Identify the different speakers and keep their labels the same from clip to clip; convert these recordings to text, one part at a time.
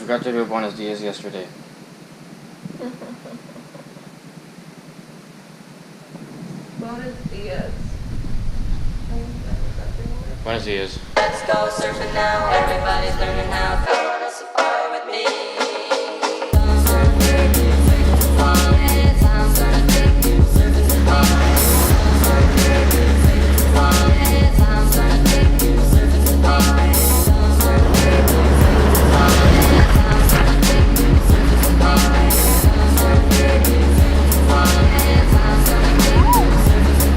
Speaker 1: forgot to do Buenos Dias yesterday.
Speaker 2: Buenos Dias.
Speaker 1: Buenos Dias.
Speaker 3: Let's go surfing now. Everybody's learning how. Come on a safari with me. Come surfing, surfing to Florence. I'm gonna take you surfing to Florence. Come surfing, surfing to Florence. I'm gonna take you surfing to Florence. Come surfing, surfing to Florence. I'm gonna take you surfing to Florence. Come surfing, surfing to Florence. I'm gonna take you surfing to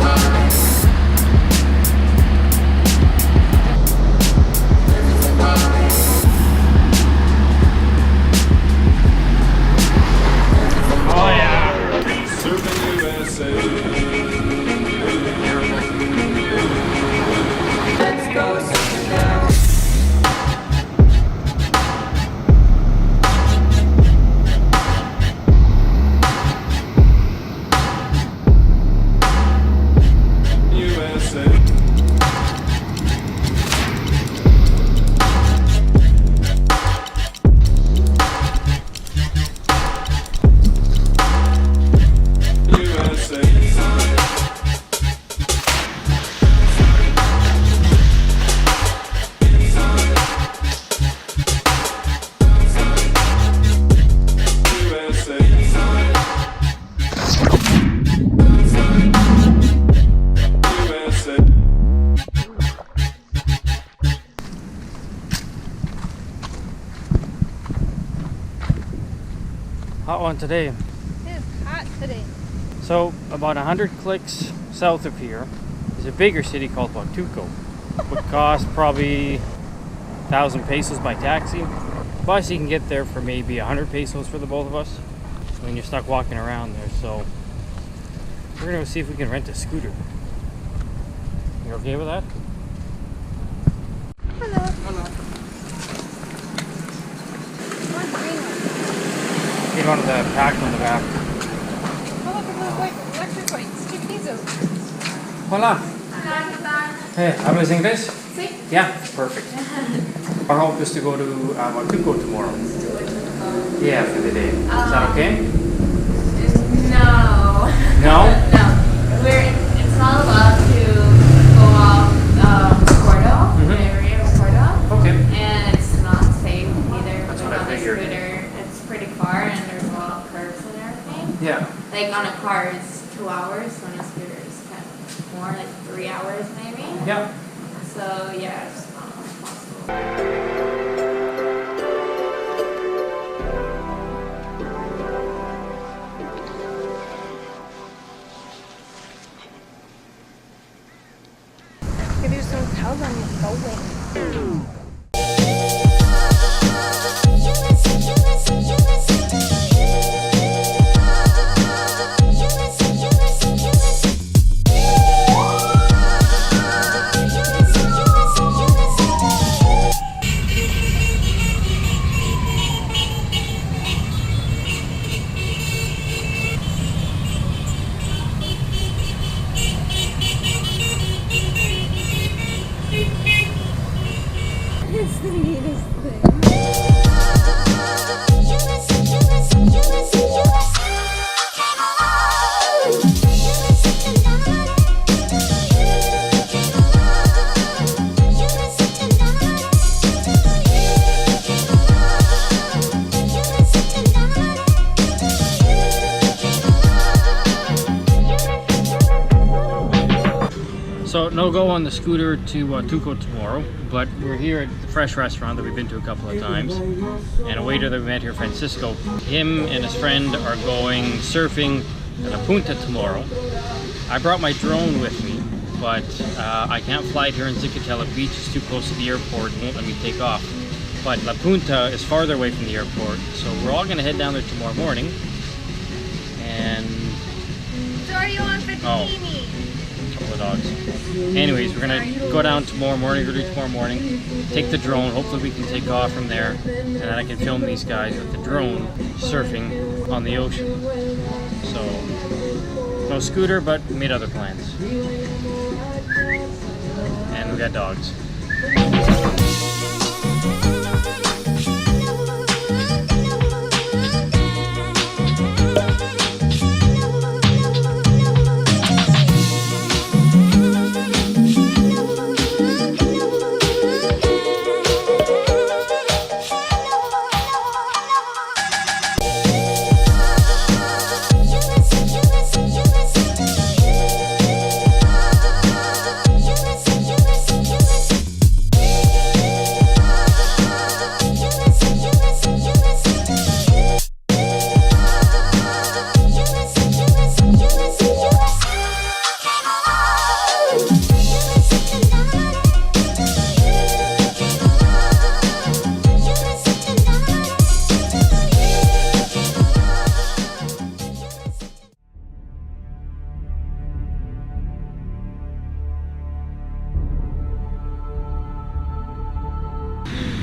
Speaker 3: Florence.
Speaker 1: Oh yeah!
Speaker 4: Surfing USA.
Speaker 3: Let's go surfing now.
Speaker 4: USA.
Speaker 1: Hot one today.
Speaker 2: It's hot today.
Speaker 1: So about 100 clicks south of here is a bigger city called Huatuco. Would cost probably 1,000 pesos by taxi. Bus you can get there for maybe 100 pesos for the both of us. When you're stuck walking around there, so we're gonna go see if we can rent a scooter. You okay with that?
Speaker 2: Hello. Hello. One green one.
Speaker 1: Get one of the pack on the back.
Speaker 2: Oh, look at those electric lights. 2 pesos.
Speaker 1: Hola. Hey, hablas inglés?
Speaker 2: Sí.
Speaker 1: Yeah, perfect. Our hope is to go to Huatuco tomorrow. Yeah, for the day. Is that okay?
Speaker 5: No.
Speaker 1: No?
Speaker 5: No. It's not allowed to go off Porto, the area of Porto.
Speaker 1: Okay.
Speaker 5: And it's not safe either.
Speaker 1: That's
Speaker 5: like
Speaker 1: what I
Speaker 5: on a
Speaker 1: figured.
Speaker 5: scooter. It's pretty far and there's a lot of curves and everything.
Speaker 1: Yeah.
Speaker 5: Like on a car it's 2 hours, so on a scooter it's kind of more, like 3 hours maybe.
Speaker 1: Yeah.
Speaker 5: So yeah, it's not possible.
Speaker 2: Maybe just don't tell them you're going. It's the neatest thing.
Speaker 1: So no go on the scooter to Huatuco tomorrow, but we're here at the Fresh Restaurant that we've been to a couple of times, and a waiter that we met here, Francisco, him and his friend are going surfing at La Punta tomorrow. I brought my drone with me, but I can't fly it here in Zicatela Beach. It's too close to the airport, it won't let me take off. But La Punta is farther away from the airport, so we're all gonna head down there tomorrow morning. And
Speaker 2: So are you on Fettuccine?
Speaker 1: couple of dogs. Anyways, we're gonna go down tomorrow morning, take the drone, hopefully we can take off from there, and then I can film these guys with the drone surfing on the ocean. So, no scooter, but we made other plans. And we got dogs.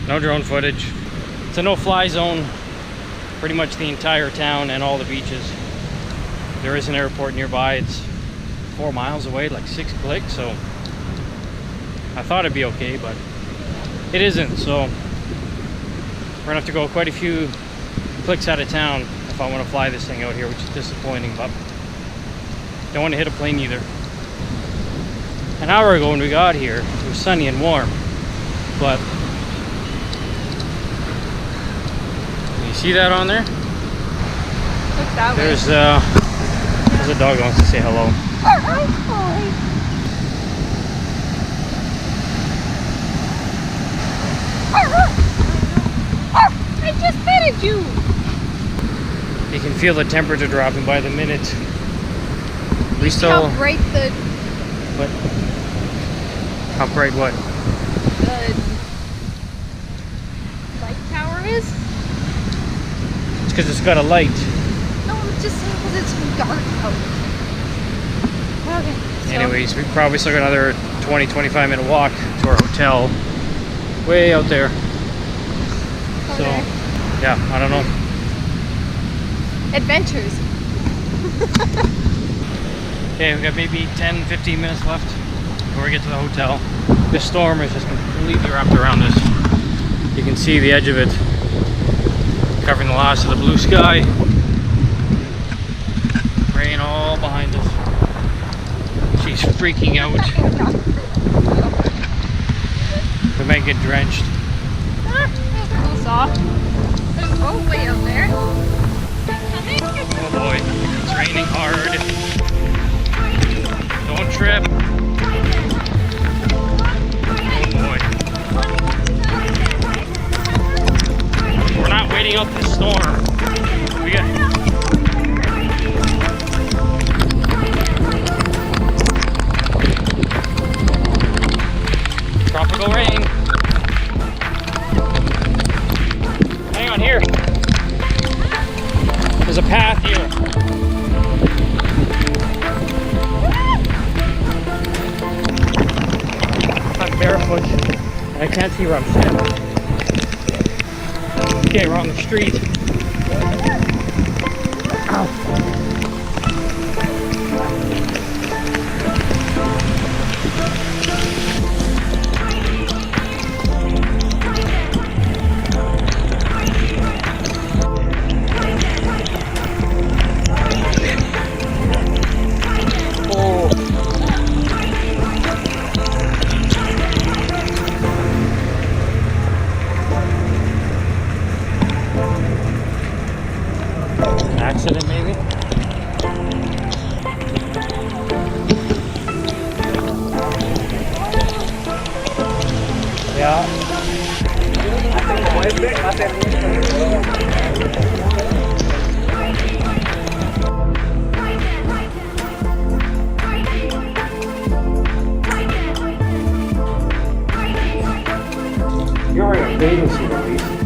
Speaker 1: No drone footage. It's a no-fly zone. Pretty much the entire town and all the beaches. There is an airport nearby. It's 4 miles away, like 6 clicks, so I thought it'd be okay, but it isn't, so we're gonna have to go quite a few clicks out of town if I want to fly this thing out here, which is disappointing, but don't want to hit a plane either. An hour ago when we got here, it was sunny and warm, but you see that on there?
Speaker 2: Look that way.
Speaker 1: There's a dog that wants to say hello.
Speaker 2: I just petted you.
Speaker 1: You can feel the temperature dropping by the minute. We
Speaker 2: See
Speaker 1: still.
Speaker 2: how bright the
Speaker 1: What? How bright what?
Speaker 2: light tower is?
Speaker 1: It's because it's got a light.
Speaker 2: No, I'm just saying because it's dark out. Okay. So
Speaker 1: Anyways, we probably still got another 20-25 minute walk to our hotel. Way out there. So,
Speaker 2: okay.
Speaker 1: yeah, I don't know.
Speaker 2: Adventures.
Speaker 1: Okay, we got maybe 10-15 minutes left before we get to the hotel. This storm is just completely wrapped around us. You can see the edge of it covering the last of the blue sky. Rain all behind us. She's freaking out. We might get drenched.
Speaker 2: Close off. There's a boat way out there.
Speaker 1: Oh boy, it's raining hard. Don't trip. Oh boy. We're not waiting out the storm. We got. Tropical rain. Hang on here. There's a path here. I'm barefoot and I can't see where I'm standing. Okay, we're on the street. Ow. Accident maybe? Yeah. You're wearing a bathing suit at least.